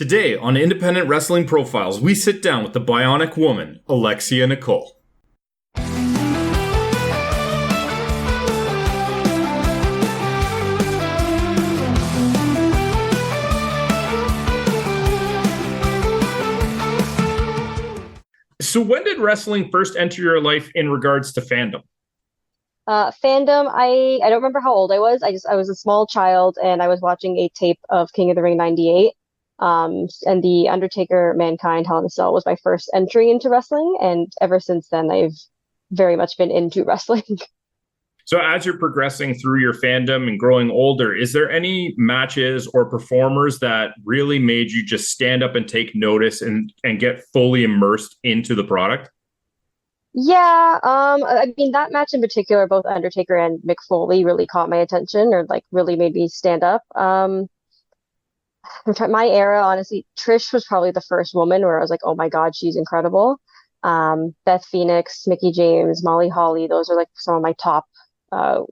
Today on Independent Wrestling Profiles, we sit down with the Bionic Woman, Alexia Nicole. So when did wrestling first enter your life in regards to fandom? Fandom, I don't remember how old I was. I was a small child and I was watching a tape of King of the Ring 98. And the Undertaker Mankind Hell in a Cell was my first entry into wrestling, and ever since then I've very much been into wrestling. So as you're progressing through your fandom and growing older, is there any matches or performers that really made you just stand up and take notice and get fully immersed into the product? Yeah, I mean that match in particular, both Undertaker and Mick Foley really caught my attention or like really made me stand up. My era, honestly, Trish was probably the first woman where I was like, oh my God, she's incredible. Beth Phoenix, Mickie James, Molly Holly, those are like some of my top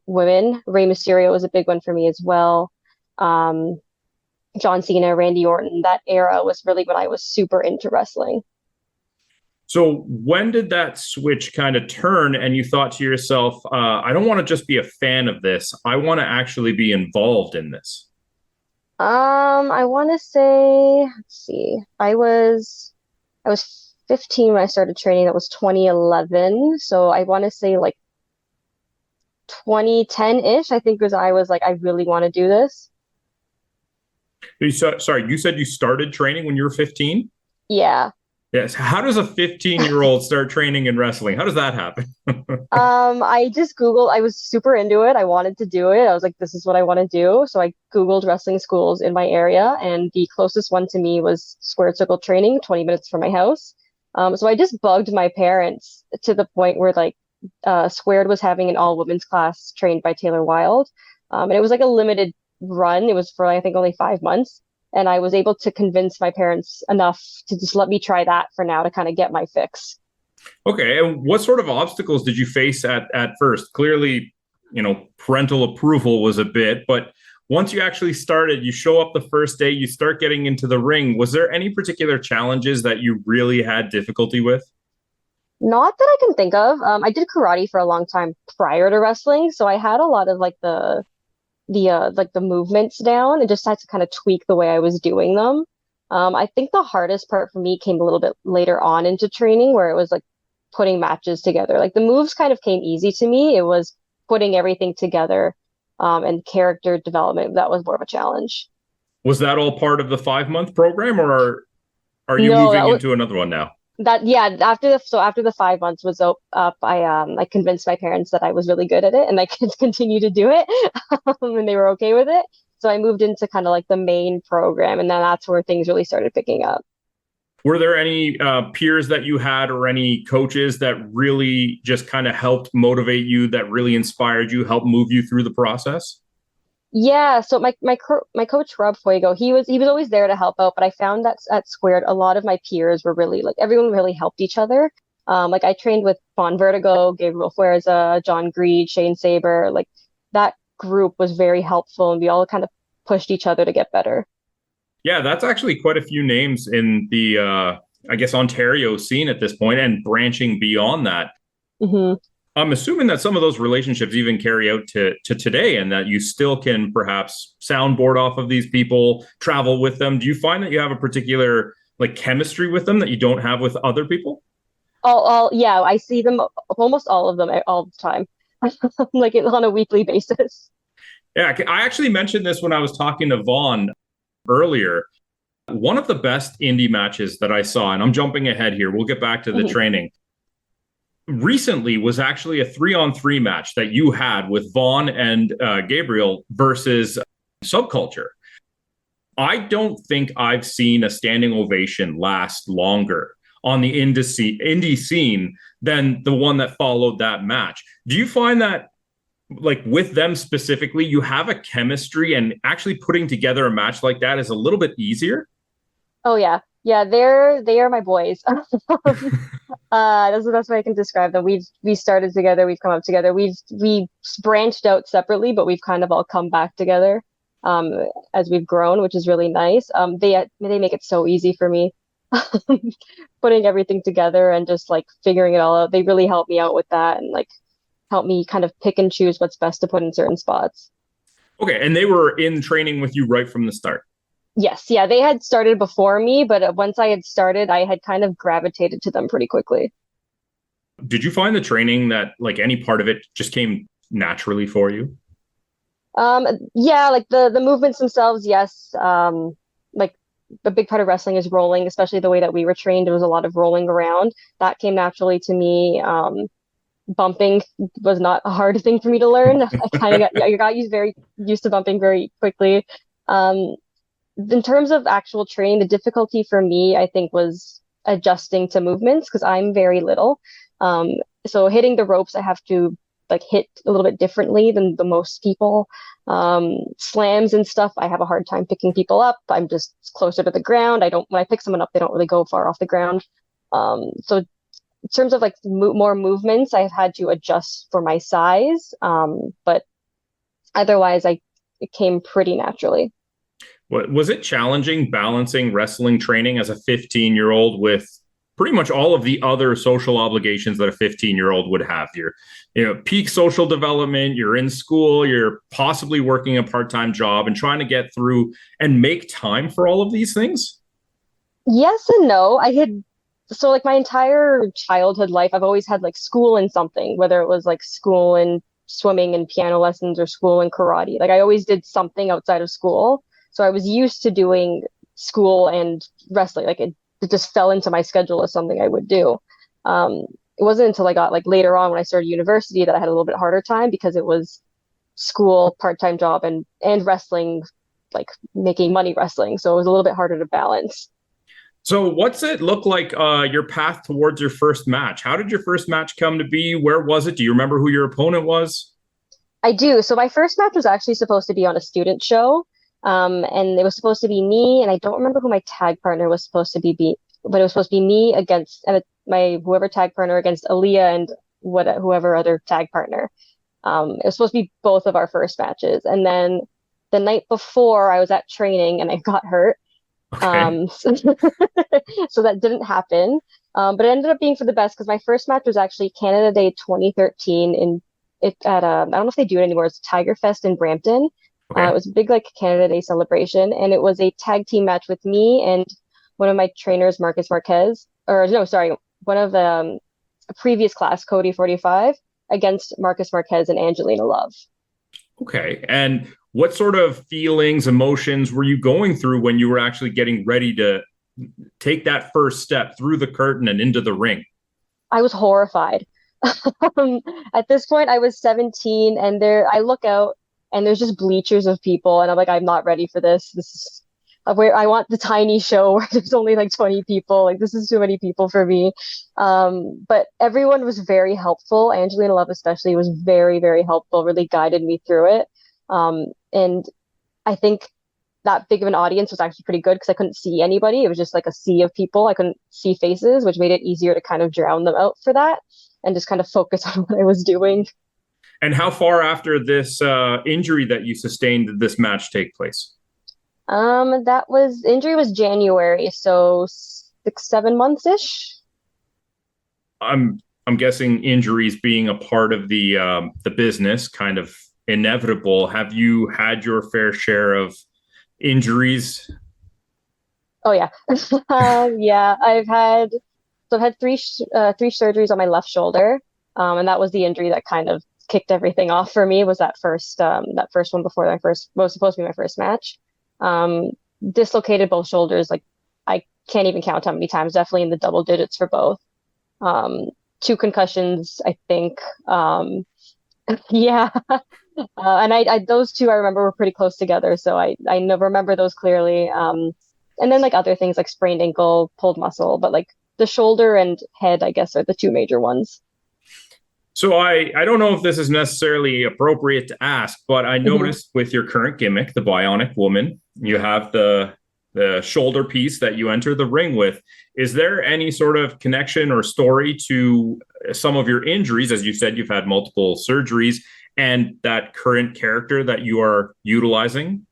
women. Rey Mysterio was a big one for me as well. Um, John Cena, Randy Orton, that era was really when I was super into wrestling. So when did that switch kind of turn and you thought to yourself, I don't want to just be a fan of this. I want to actually be involved in this. I want to say, let's see, I was 15 when I started training. That was 2011. So I want to say like 2010-ish, I think was I was like, I really want to do this. Sorry, you said you started training when you were 15? Yeah. Yes. How does a 15-year-old start training in wrestling? How does that happen? I just Googled, I was super into it. I wanted to do it. I was like, this is what I want to do. So I Googled wrestling schools in my area, and the closest one to me was Squared Circle Training, 20 minutes from my house. So I just bugged my parents to the point where like Squared was having an all-women's class trained by Taylor Wilde. And it was like a limited run. It was for I think only 5 months. And I was able to convince my parents enough to just let me try that for now to kind of get my fix. Okay. And what sort of obstacles did you face at first? Clearly, parental approval was a bit, but once you actually started, you show up the first day, you start getting into the ring. Was there any particular challenges that you really had difficulty with? Not that I can think of. I did karate for a long time prior to wrestling, so I had a lot of like the movements down and just had to kind of tweak the way I was doing them. I think the hardest part for me came a little bit later on into training where it was like putting matches together. Like the moves kind of came easy to me. It was putting everything together, and character development that was more of a challenge. Was that all part of the 5 month program, or are you No, moving into another one now? that yeah, after the 5 months was up, I convinced my parents that I was really good at it and I could continue to do it, and they were okay with it. So I moved into kind of like the main program, and then that's where things really started picking up. Were there any peers that you had or any coaches that really just kind of helped motivate you, that really inspired you, helped move you through the process? Yeah, so my coach Rob Fuego, he was always there to help out, but I found that at Squared, a lot of my peers were really like everyone really helped each other. Like I trained with Von Vertigo, Gabriel Fuerza, John Greed, Shane Saber. Like that group was very helpful, and we all kind of pushed each other to get better. Yeah, that's actually quite a few names in the, I guess, Ontario scene at this point and branching beyond that. Hmm. I'm assuming that some of those relationships even carry out to today and that you still can perhaps soundboard off of these people, travel with them. Do you find that you have a particular like chemistry with them that you don't have with other people? Yeah, I see them almost all of them all the time, like on a weekly basis. Yeah, I actually mentioned this when I was talking to Vaughn earlier. One of the best indie matches that I saw, and I'm jumping ahead here, we'll get back to the Hmm. training, recently was actually a 3-on-3 match that you had with Vaughn and Gabriel versus Subculture. I don't think I've seen a standing ovation last longer on the indie scene than the one that followed that match. Do you find that, like with them specifically, you have a chemistry and actually putting together a match like that is a little bit easier? Oh yeah, yeah, they are my boys. That's the best way I can describe them. We started together, we've come up together. We branched out separately, but we've kind of all come back together. um, as we've grown, which is really nice. They make it so easy for me. Putting everything together and just like figuring it all out. They really help me out with that and like help me kind of pick and choose what's best to put in certain spots. Okay, and they were in training with you right from the start. Yes, yeah, they had started before me, but once I had started, I had kind of gravitated to them pretty quickly. Did you find the training that like any part of it just came naturally for you? Yeah, like the movements themselves, yes. Like a big part of wrestling is rolling, especially the way that we were trained. It was a lot of rolling around. That came naturally to me. Bumping was not a hard thing for me to learn. I got very used to bumping very quickly. Um, in terms of actual training, the difficulty for me, I think, was adjusting to movements because I'm very little. Um, so hitting the ropes, I have to like hit a little bit differently than the most people. Slams and stuff, I have a hard time picking people up. I'm just closer to the ground. I don't, when I pick someone up, they don't really go far off the ground. So in terms of like more movements, I've had to adjust for my size. But otherwise, it came pretty naturally. What was it challenging balancing wrestling training as a 15-year-old with pretty much all of the other social obligations that a 15-year-old would have? Peak social development, you're in school, you're possibly working a part-time job and trying to get through and make time for all of these things. Yes and no. So like my entire childhood life, I've always had like school and something, whether it was like school and swimming and piano lessons or school and karate. Like I always did something outside of school. So I was used to doing school and wrestling. It just fell into my schedule as something I would do. It wasn't until I got like later on when I started university that I had a little bit harder time because it was school, part-time job and wrestling, like making money wrestling. So it was a little bit harder to balance. So, what's it look like your path towards your first match? How did your first match come to be? Where was it? Do you remember who your opponent was? I do. So my first match was actually supposed to be on a student show. And it was supposed to be me, and I don't remember who my tag partner was supposed to but it was supposed to be me against my whoever tag partner against Aaliyah and whoever other tag partner. It was supposed to be both of our first matches. And then the night before I was at training and I got hurt. Okay. So, so that didn't happen. But it ended up being for the best because my first match was actually Canada Day 2013 I don't know if they do it anymore. It's Tiger Fest in Brampton. It Okay. was a big like Canada Day celebration, and it was a tag team match with me and one of my trainers, Marcus Marquez, or no, sorry, one of the previous class, Cody 45, against Marcus Marquez and Angelina Love. Okay. And what sort of feelings, emotions were you going through when you were actually getting ready to take that first step through the curtain and into the ring? I was horrified. Um, at this point, I was 17, and I look out, and there's just bleachers of people, and I'm like, I'm not ready for this. This is where I want the tiny show where there's only like 20 people. Like this is too many people for me. But everyone was very helpful. Angelina Love especially was very, very helpful. Really guided me through it. And I think that big of an audience was actually pretty good because I couldn't see anybody. It was just like a sea of people. I couldn't see faces, which made it easier to kind of drown them out for that and just kind of focus on what I was doing. And how far after this injury that you sustained did this match take place? That was injury was January, so 6, 7 months ish. I'm guessing injuries being a part of the business, kind of inevitable. Have you had your fair share of injuries? Oh yeah, yeah. I've had three surgeries on my left shoulder, and that was the injury that kind of kicked everything off for me. Was that first one before my first was supposed to be my first match. Um, Dislocated both shoulders. Like I can't even count how many times. Definitely in the double digits for both. Um, Two concussions, I think. Yeah, and those two I remember were pretty close together, so I remember those clearly. And then like other things like sprained ankle, pulled muscle, but like the shoulder and head, I guess, are the two major ones. So I don't know if this is necessarily appropriate to ask, but I Hmm. noticed with your current gimmick, the Bionic Woman, you have the shoulder piece that you enter the ring with. Is there any sort of connection or story to some of your injuries? As you said, you've had multiple surgeries and that current character that you are utilizing.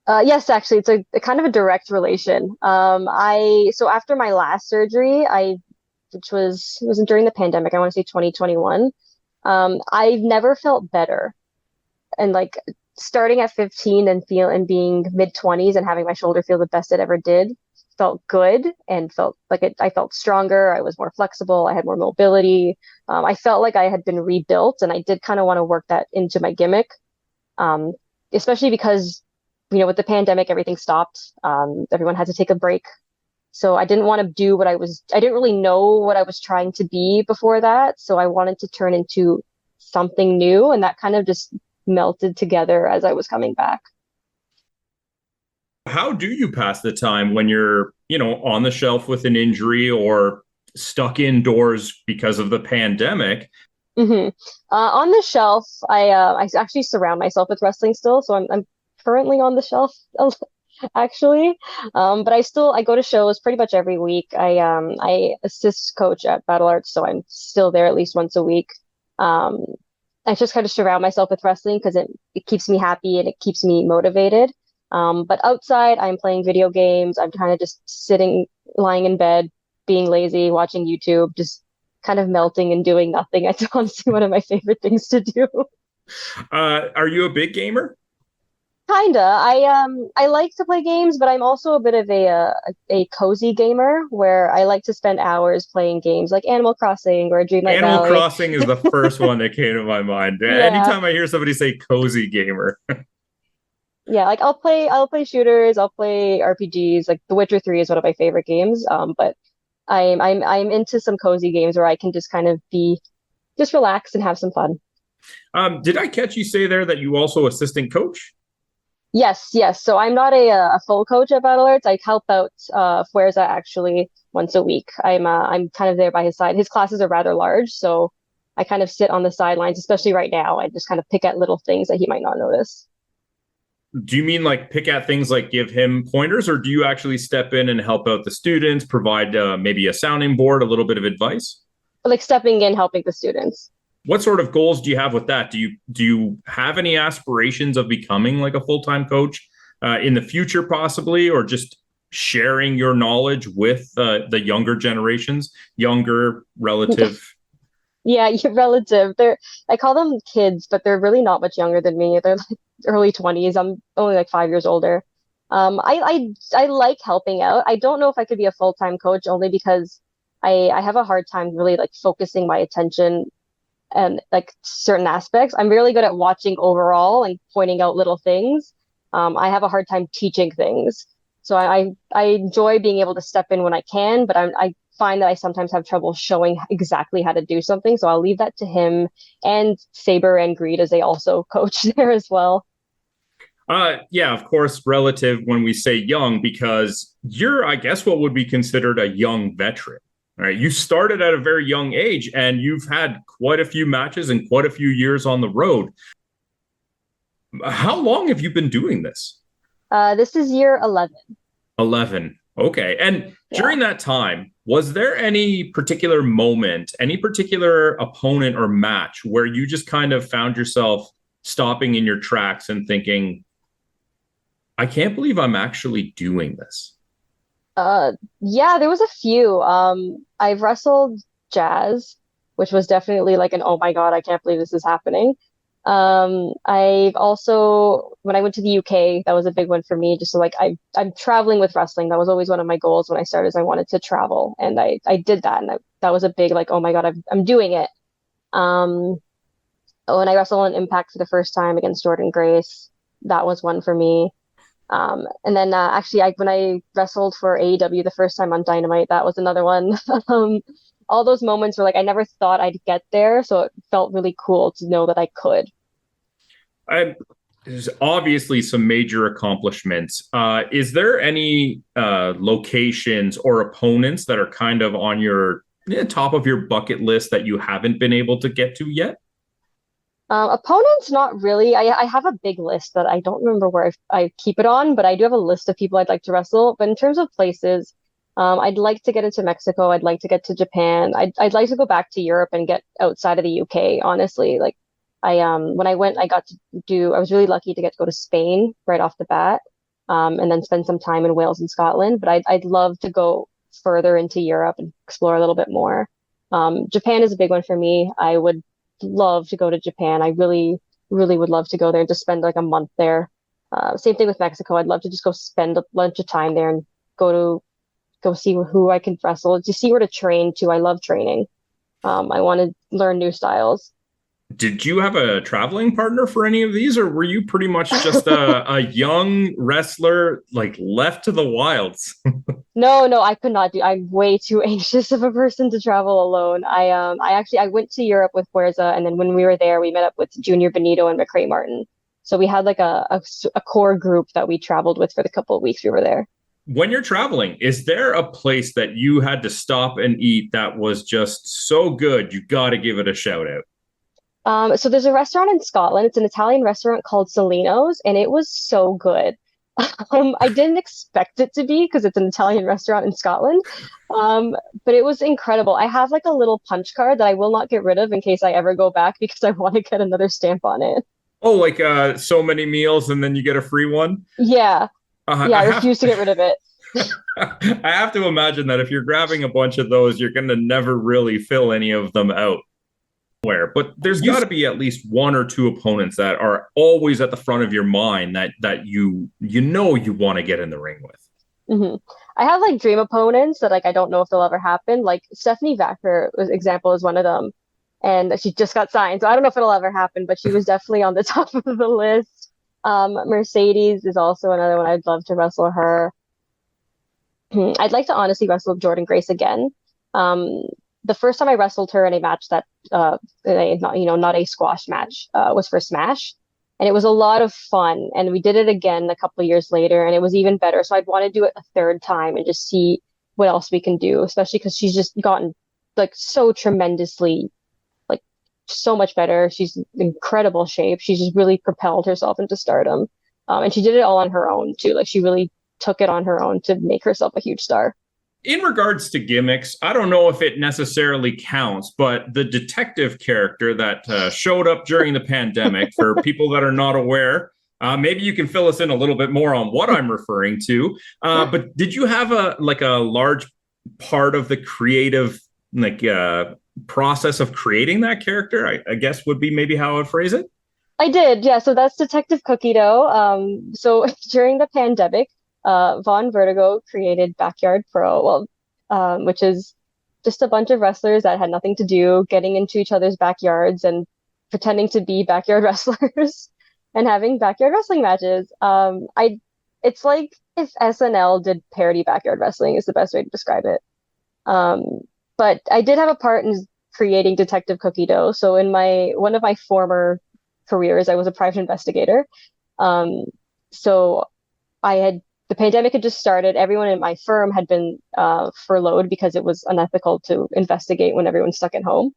Yes, actually, it's a kind of a direct relation. So after my last surgery, which was it was during the pandemic, I want to say 2021. I've never felt better, and like starting at 15 and being mid 20s and having my shoulder feel the best it ever did felt good and felt like I felt stronger. I was more flexible. I had more mobility. I felt like I had been rebuilt, and I did kind of want to work that into my gimmick, um, especially because, with the pandemic, everything stopped. Everyone had to take a break. So I didn't want to do I didn't really know what I was trying to be before that. So I wanted to turn into something new. And that kind of just melted together as I was coming back. How do you pass the time when you're, on the shelf with an injury or stuck indoors because of the pandemic? hmm on the shelf, I actually surround myself with wrestling still. So I'm currently on the shelf actually. But I go to shows pretty much every week. I assist coach at Battle Arts, so I'm still there at least once a week. Um, I just kind of surround myself with wrestling because it keeps me happy and it keeps me motivated. But outside, I'm playing video games. I'm kind of just sitting, lying in bed, being lazy, watching YouTube, just kind of melting and doing nothing. It's honestly one of my favorite things to do. Are you a big gamer? Kinda. I like to play games, but I'm also a bit of a cozy gamer where I like to spend hours playing games like Animal Crossing or Dreamlight Animal Valley. Crossing is the first one that came to my mind. Yeah. Anytime I hear somebody say cozy gamer, Yeah, like I'll play shooters, I'll play RPGs. Like The Witcher 3 is one of my favorite games. But I'm into some cozy games where I can just kind of be just relax and have some fun. did I catch you say there that you also assistant coach? Yes, yes. So I'm not a full coach at Battle Arts. I help out Fuerza actually once a week. I'm kind of there by his side. His classes are rather large, so I kind of sit on the sidelines, especially right now. I just kind of pick at little things that he might not notice. Do you mean like pick at things like give him pointers, or do you actually step in and help out the students, provide maybe a sounding board, a little bit of advice? But like stepping in, helping the students. What sort of goals do you have with that? Do you have any aspirations of becoming like a full time coach in the future, possibly, or just sharing your knowledge with the younger generations, younger relative? Yeah, you're relative. I call them kids, but they're really not much younger than me. They're like early 20s. I'm only like 5 years older. I like helping out. I don't know if I could be a full-time coach only because I have a hard time really like focusing my attention and like certain aspects. I'm really good at watching overall and pointing out little things. I have a hard time teaching things. So I enjoy being able to step in when I can, but I find that I sometimes have trouble showing exactly how to do something. So I'll leave that to him and Saber and Greed as they also coach there as well. Yeah, of course, relative when we say young, because you're, I guess, what would be considered a young veteran. Right, you started at a very young age, and you've had quite a few matches and quite a few years on the road. How long have you been doing this? This is year 11. 11. Okay. And Yeah. during that time, was there any particular moment, any particular opponent or match where you just kind of found yourself stopping in your tracks and thinking, I can't believe I'm actually doing this? Yeah, there was a few. I've wrestled Jazz, which was definitely like an oh my God, I can't believe this is happening. I've also when I went to the UK, that was a big one for me. Just so like I'm traveling with wrestling. That was always one of my goals when I started. Is I wanted to travel, and I did that, and that was a big like oh my God, I'm doing it. Um, when I wrestled on Impact for the first time against Jordan Grace, that was one for me. And then actually, when I wrestled for AEW the first time on Dynamite, that was another one. All those moments were like I never thought I'd get there, so it felt really cool to know that I could. I, there's obviously some major accomplishments. Is there any locations or opponents that are kind of on your top of your bucket list that you haven't been able to get to yet? Opponents, not really. I have a big list that I don't remember where I keep it on, but I do have a list of people I'd like to wrestle. But in terms of places, I'd like to get into Mexico. I'd like to get to Japan. I'd like to go back to Europe and get outside of the UK, honestly. Like when I went, I got to do, I was really lucky to get to go to Spain right off the bat. and then spend some time in Wales and Scotland. But I'd love to go further into Europe and explore a little bit more. Japan is a big one for me. I would love to go to Japan. I really, really would love to go there and just spend like a month there. Same thing with Mexico. I'd love to just go spend a bunch of time there and go see who I can wrestle, to see where to train too. I love training. I want to learn new styles. Did you have a traveling partner for any of these, or were you pretty much just a young wrestler, like left to the wilds? No, no, I could not do. I'm way too anxious of a person to travel alone. I went to Europe with Fuerza, and then when we were there, we met up with Junior Benito and McCrae Martin. So we had like a core group that we traveled with for the couple of weeks we were there. When you're traveling, is there a place that you had to stop and eat that was just so good you got to give it a shout out? So there's a restaurant in Scotland. It's an Italian restaurant called Salino's, and it was so good. I didn't expect it to be because it's an Italian restaurant in Scotland. But it was incredible. I have like a little punch card that I will not get rid of in case I ever go back because I want to get another stamp on it. Oh, like so many meals and then you get a free one? Yeah. Yeah, I I have refuse to get rid of it. I have to imagine that if you're grabbing a bunch of those, you're going to never really fill any of them out. Where, but there's got to be at least one or two opponents that are always at the front of your mind that you want to get in the ring with. hmm I have like dream opponents that like I don't know if they'll ever happen. Like Stephanie Vacker, example, is one of them, and she just got signed, so I don't know if it'll ever happen, but she was definitely on the top of the list. Mercedes is also another one. I'd love to wrestle her. I'd like to honestly wrestle Jordan Grace again. Um, the first time I wrestled her in a match that, not a squash match, was for Smash, and it was a lot of fun. And we did it again a couple of years later, and it was even better. So I'd want to do it a third time and just see what else we can do, especially because she's just gotten like so tremendously, like so much better. She's in incredible shape. She's just really propelled herself into stardom, and she did it all on her own too. Like she really took it on her own to make herself a huge star. In regards to gimmicks, I don't know if it necessarily counts, but the detective character that showed up during the pandemic, for people that are not aware, maybe you can fill us in a little bit more on what I'm referring to. But did you have a large part of the creative process of creating that character? I guess would be maybe how I would phrase it. I did, yeah. So that's Detective Cookie Dough. So during the pandemic, Von Vertigo created Backyard Pro, which is just a bunch of wrestlers that had nothing to do, getting into each other's backyards and pretending to be backyard wrestlers and having backyard wrestling matches. It's like if SNL did parody backyard wrestling is the best way to describe it. Um, but I did have a part in creating Detective Cookie Dough. So in my one of my former careers, I was a private investigator. Um, so I had the pandemic had just started. Everyone in my firm had been furloughed because it was unethical to investigate when everyone's stuck at home.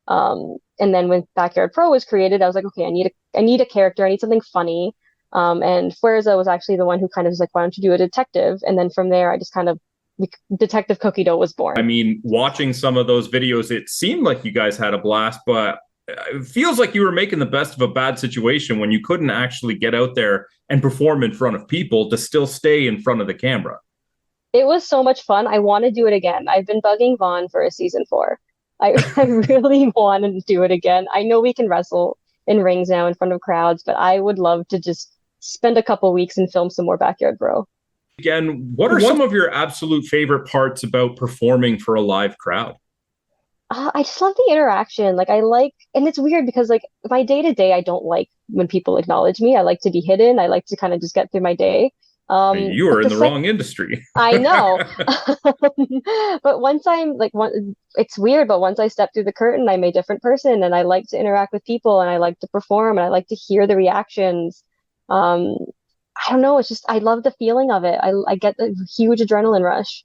And then when Backyard Pro was created, I was like, okay, I need a character. I need something funny. And Fuerza was actually the one who kind of was like, why don't you do a detective? And then from there, I just kind of Detective Cookie Dough was born. I mean, watching some of those videos, it seemed like you guys had a blast, but it feels like you were making the best of a bad situation when you couldn't actually get out there and perform in front of people to still stay in front of the camera. It was so much fun. I want to do it again. I've been bugging Vaughn for a season 4. I really want to do it again. I know we can wrestle in rings now in front of crowds, but I would love to just spend a couple weeks and film some more Backyard Bro. Again, what are some of your absolute favorite parts about performing for a live crowd? I just love the interaction. Like I like, and it's weird because like my day to day, I don't like when people acknowledge me. I like to be hidden. I like to kind of just get through my day. You are But in the this like wrong industry. I know, but once it's weird. But once I step through the curtain, I'm a different person, and I like to interact with people, and I like to perform, and I like to hear the reactions. Um, I don't know. It's just I love the feeling of it. I get the huge adrenaline rush.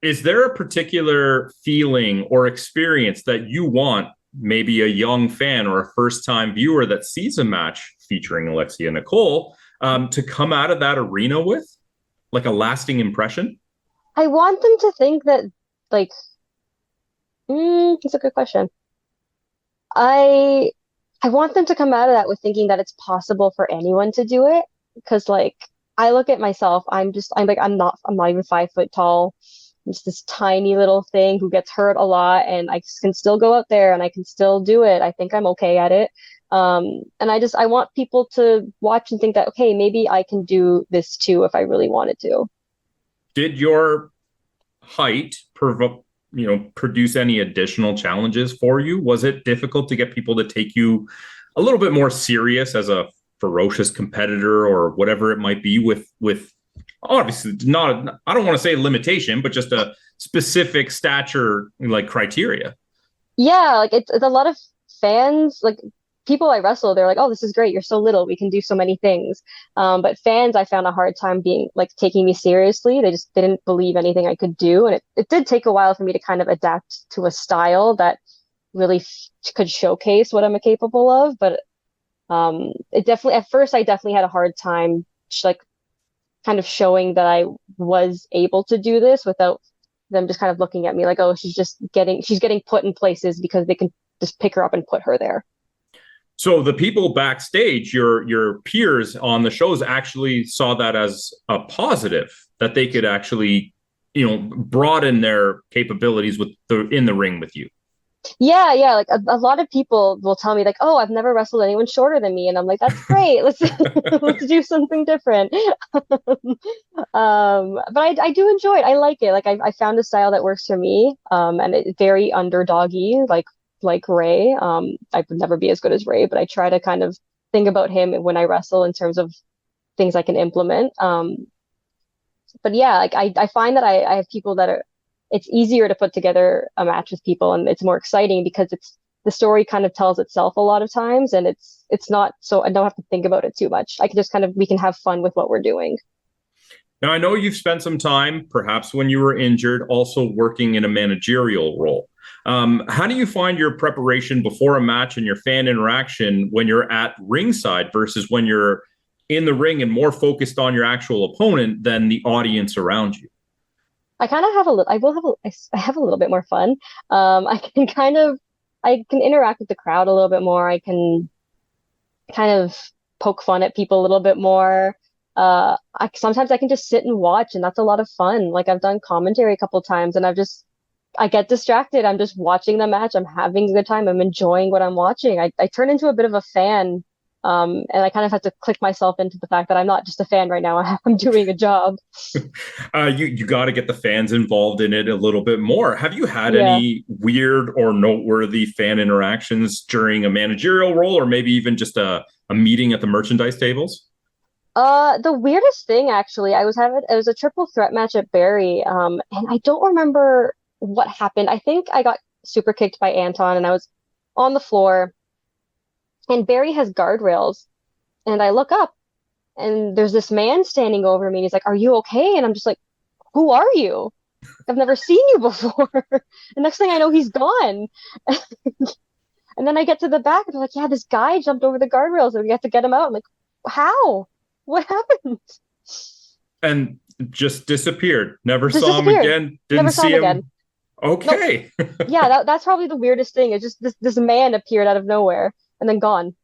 Is there a particular feeling or experience that you want maybe a young fan or a first time viewer that sees a match featuring Alexia Nicole to come out of that arena with, like a lasting impression? I want them to think that like, it's a good question. I I want them to come out of that with thinking that it's possible for anyone to do it because like I look at myself, I'm not even 5 foot tall. I'm just this tiny little thing who gets hurt a lot, and can still go out there and I can still do it. I think I'm okay at it. And I want people to watch and think that, okay, maybe I can do this too if I really wanted to. Did your height produce any additional challenges for you? Was it difficult to get people to take you a little bit more serious as a ferocious competitor or whatever it might be with obviously not, I don't want to say limitation, but just a specific stature like criteria? Yeah, like it's a lot of fans, like people I wrestle, they're like, "Oh, this is great. You're so little. We can do so many things." But fans, I found a hard time being like taking me seriously. They just didn't believe anything I could do, and it did take a while for me to kind of adapt to a style that really could showcase what I'm capable of. But it definitely at first I definitely had a hard time like kind of showing that I was able to do this without them just kind of looking at me like, oh, she's getting put in places because they can just pick her up and put her there. So the people backstage, your peers on the shows, actually saw that as a positive, that they could actually, broaden their capabilities in the ring with you. Yeah, yeah. Like a lot of people will tell me like, "Oh, I've never wrestled anyone shorter than me," and I'm like, "That's great. Let's let's do something different." But I do enjoy it. I like it. Like I found a style that works for me. And it's very underdoggy, like Ray. I would never be as good as Ray, but I try to kind of think about him when I wrestle in terms of things I can implement. But yeah, like I find that I have people that are it's easier to put together a match with people and it's more exciting because it's the story kind of tells itself a lot of times and it's not so I don't have to think about it too much. I can just kind of we can have fun with what we're doing. Now, I know you've spent some time, perhaps when you were injured, also working in a managerial role. How do you find your preparation before a match and your fan interaction when you're at ringside versus when you're in the ring and more focused on your actual opponent than the audience around you? I kind of have a little I will have I have a little bit more fun. I can kind of I can interact with the crowd a little bit more. I can kind of poke fun at people a little bit more. Sometimes I can just sit and watch, and that's a lot of fun. Like I've done commentary a couple times, and I get distracted. I'm just watching the match. I'm having a good time. I'm enjoying what I'm watching. I turn into a bit of a fan, and I kind of have to click myself into the fact that I'm not just a fan right now. I'm doing a job. You got to get the fans involved in it a little bit more. Have you had Yeah. any weird or noteworthy fan interactions during a managerial role, or maybe even just a meeting at the merchandise tables? The weirdest thing actually, it was a triple threat match at Barry, and I don't remember what happened. I think I got super kicked by Anton and I was on the floor and Barry has guardrails and I look up and there's this man standing over me and he's like, "Are you okay?" And I'm just like, "Who are you? I've never seen you before." The next thing I know, he's gone. And then I get to the back and they're like, "Yeah, this guy jumped over the guardrails and we have to get him out." I'm like, "How? What happened?" And just disappeared. Never Just saw him disappeared. again. Didn't Never saw see him again. him. Nope. Okay. Yeah, that's probably the weirdest thing. It's just this man appeared out of nowhere and then gone.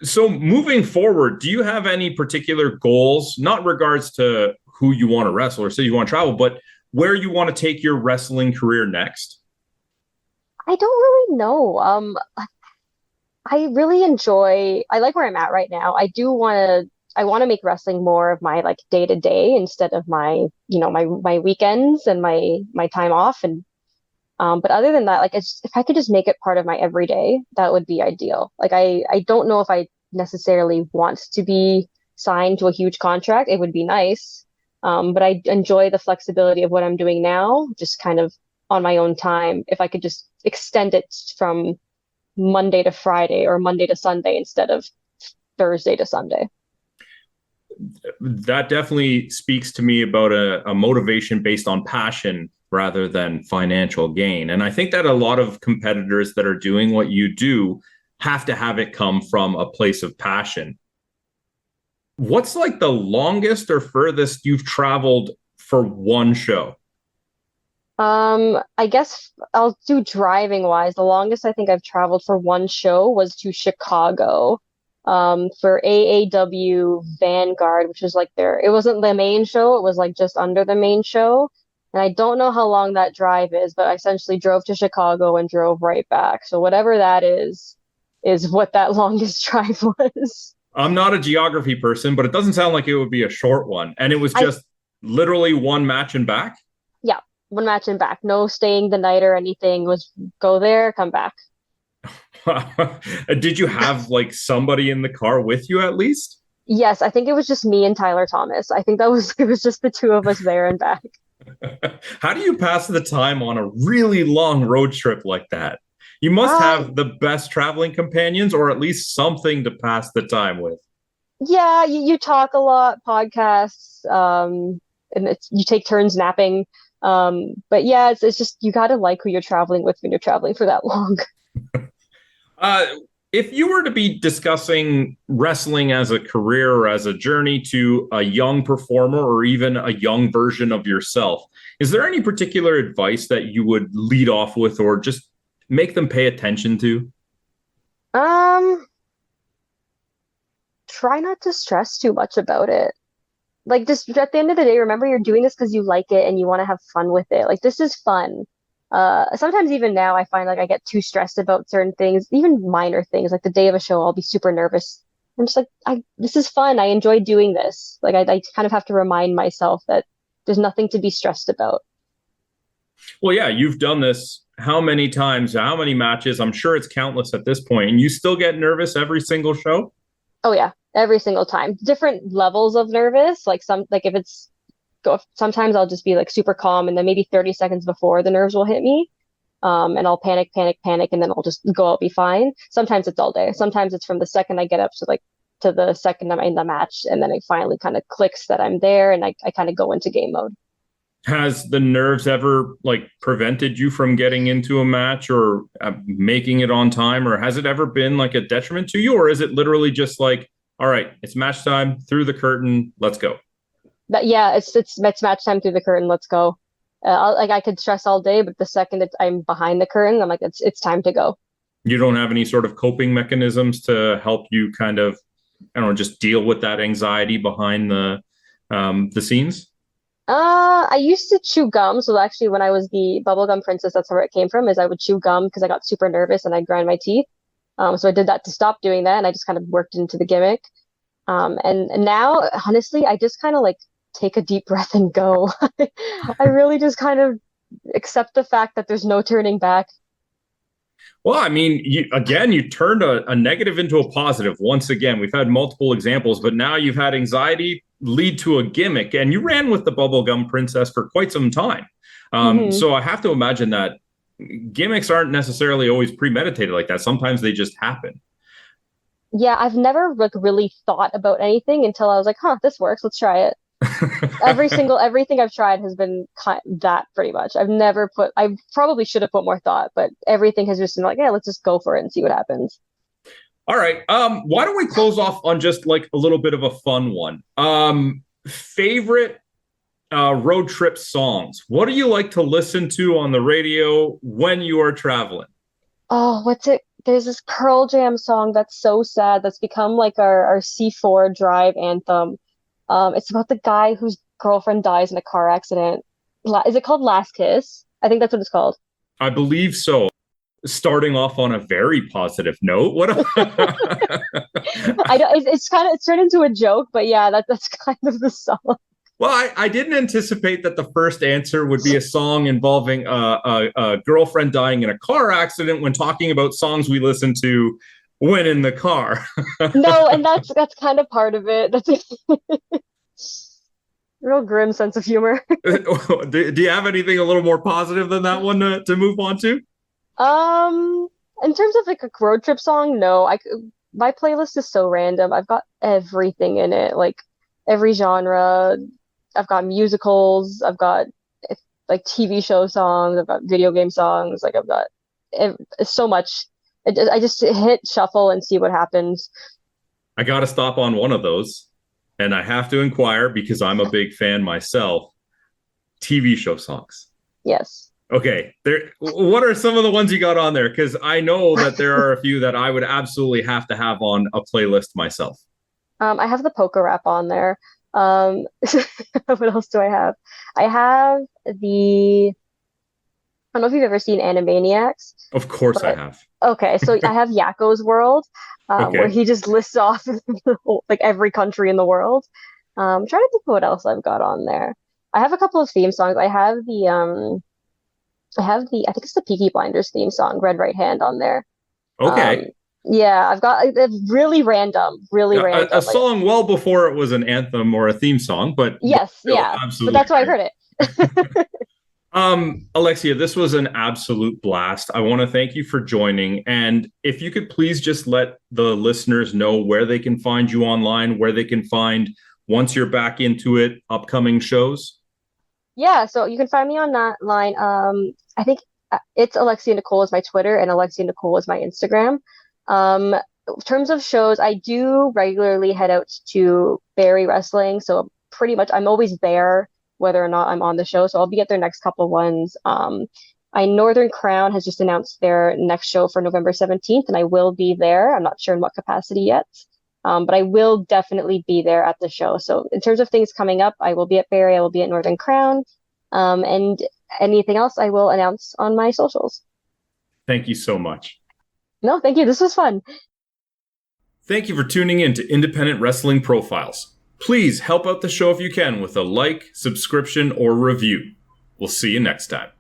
So moving forward, do you have any particular goals, not regards to who you want to wrestle or say you want to travel, but where you want to take your wrestling career next? I don't really know. I really enjoy. I like where I'm at right now. I want to make wrestling more of my like day to day instead of my weekends and my time off. And but other than that, like if I could just make it part of my everyday, that would be ideal. Like I don't know if I necessarily want to be signed to a huge contract. It would be nice. But I enjoy the flexibility of what I'm doing now, just kind of on my own time. If I could just extend it from Monday to Friday or Monday to Sunday instead of Thursday to Sunday. That definitely speaks to me about a motivation based on passion rather than financial gain. And I think that a lot of competitors that are doing what you do have to have it come from a place of passion. What's like the longest or furthest you've traveled for one show? I guess I'll do driving wise. The longest I think I've traveled for one show was to Chicago. for AAW Vanguard, which was like it wasn't the main show, it was like just under the main show. And I don't know how long that drive is, but I essentially drove to Chicago and drove right back. So whatever that is what that longest drive was. I'm not a geography person, but it doesn't sound like it would be a short one. And it was I just literally one match and back. Yeah, one match and back. No staying the night or anything. Was go there, come back. Did you have like somebody in the car with you at least? Yes, I think it was just me and Tyler Thomas. I think that was it was just the two of us there and back. How do you pass the time on a really long road trip like that? You must Uh, have the best traveling companions or at least something to pass the time with. yeah, you talk a lot, podcasts, and you take turns napping. But yeah, it's just you gotta like who you're traveling with when you're traveling for that long. Uh, if you were to be discussing wrestling as a career or as a journey to a young performer or even a young version of yourself, is there any particular advice that you would lead off with or just make them pay attention to? Um, Try not to stress too much about it. Like just at the end of the day, remember you're doing this because you like it and you want to have fun with it. Like this is fun. Sometimes even now I find like I get too stressed about certain things, even minor things. Like the day of a show, I'll be super nervous. I'm just like, I this is fun. I enjoy doing this. Like I kind of have to remind myself that there's nothing to be stressed about. Well, yeah, you've done this how many times, how many matches? I'm sure it's countless at this point, and you still get nervous every single show. Oh yeah, every single time. Different levels of nervous. Like if it's go sometimes I'll just be like super calm and then maybe 30 seconds before the nerves will hit me. And I'll panic, panic, panic, and then I'll just go out be fine. Sometimes it's all day. Sometimes it's from the second I get up to the second I'm in the match, and then it finally kind of clicks that I'm there and I kind of go into game mode. Has the nerves ever like prevented you from getting into a match or making it on time, or has it ever been like a detriment to you, or is it literally just like, all right, it's match time, through the curtain, let's go? But yeah, it's match time through the curtain. Let's go. Like I could stress all day, but the second I'm behind the curtain, I'm like, it's time to go. You don't have any sort of coping mechanisms to help you kind of, I don't know, just deal with that anxiety behind the scenes? I used to chew gum. So actually, when I was the bubblegum princess, that's where it came from. Is I would chew gum because I got super nervous and I'd grind my teeth. So I did that to stop doing that, and I just kind of worked into the gimmick. And now, honestly, I just kind of like take a deep breath and go. I really just kind of accept the fact that there's no turning back. Well, I mean, you turned a negative into a positive. Once again, we've had multiple examples, but now you've had anxiety lead to a gimmick, and you ran with the bubblegum princess for quite some time. Hmm. So I have to imagine that gimmicks aren't necessarily always premeditated like that. Sometimes they just happen. Yeah, I've never like really thought about anything until I was like, huh, this works. Let's try it. Everything I've tried has been that pretty much. I probably should have put more thought, but everything has just been like, yeah, let's just go for it and see what happens. All right. Why don't we close off on just like a little bit of a fun one? Favorite road trip songs. What do you like to listen to on the radio when you are traveling? Oh, what's it? There's this Pearl Jam song that's so sad that's become like our C4 drive anthem. It's about the guy whose girlfriend dies in a car accident. Is it called Last Kiss? I think that's what it's called. I believe so. Starting off on a very positive note. What? I don't. It's turned into a joke, but yeah, that's kind of the song. Well, I didn't anticipate that the first answer would be a song involving a girlfriend dying in a car accident when talking about songs we listen to when in the car. No, and that's kind of part of it. That's a real grim sense of humor. Do you have anything a little more positive than that one to move on to? Um, in terms of like a road trip song, no. My playlist is so random. I've got everything in it, like every genre. I've got musicals. I've got like TV show songs. I've got video game songs. Like I've got so much. I just hit shuffle and see what happens. I got to stop on one of those, and I have to inquire because I'm a big fan myself. TV show songs. Yes. Okay. What are some of the ones you got on there? Because I know that there are a few that I would absolutely have to have on a playlist myself. I have the poker rap on there. Um, what else do I have? I have the, I don't know if you've ever seen Animaniacs, Of course I but have. okay, so I have Yakko's World, where Okay. he just lists off like every country in the world. I'm trying to think of what else I've got on there. I have a couple of theme songs. I think it's the Peaky Blinders theme song, Red Right Hand on there. Um, Okay. yeah, I've got it's really A random. Like, song well before it was an anthem or a theme song, but yes, still yeah, but absolutely that's why I great. heard it. Alexia, this was an absolute blast. I want to thank you for joining. And if you could please just let the listeners know where they can find you online, where they can find, once you're back into it, upcoming shows. Yeah, so you can find me on that line. I think it's Alexia Nicole is my Twitter and Alexia Nicole is my Instagram. In terms of shows, I do regularly head out to Barrie Wrestling, so pretty much I'm always there, whether or not I'm on the show. So I'll be at their next couple ones. I Northern Crown has just announced their next show for November 17th, and I will be there. I'm not sure in what capacity yet. But I will definitely be there at the show. So in terms of things coming up, I will be at Barrie, I will be at Northern Crown, and anything else I will announce on my socials. Thank you so much. No, thank you. This was fun. Thank you for tuning in to Independent Wrestling Profiles. Please help out the show if you can with a like, subscription, or review. We'll see you next time.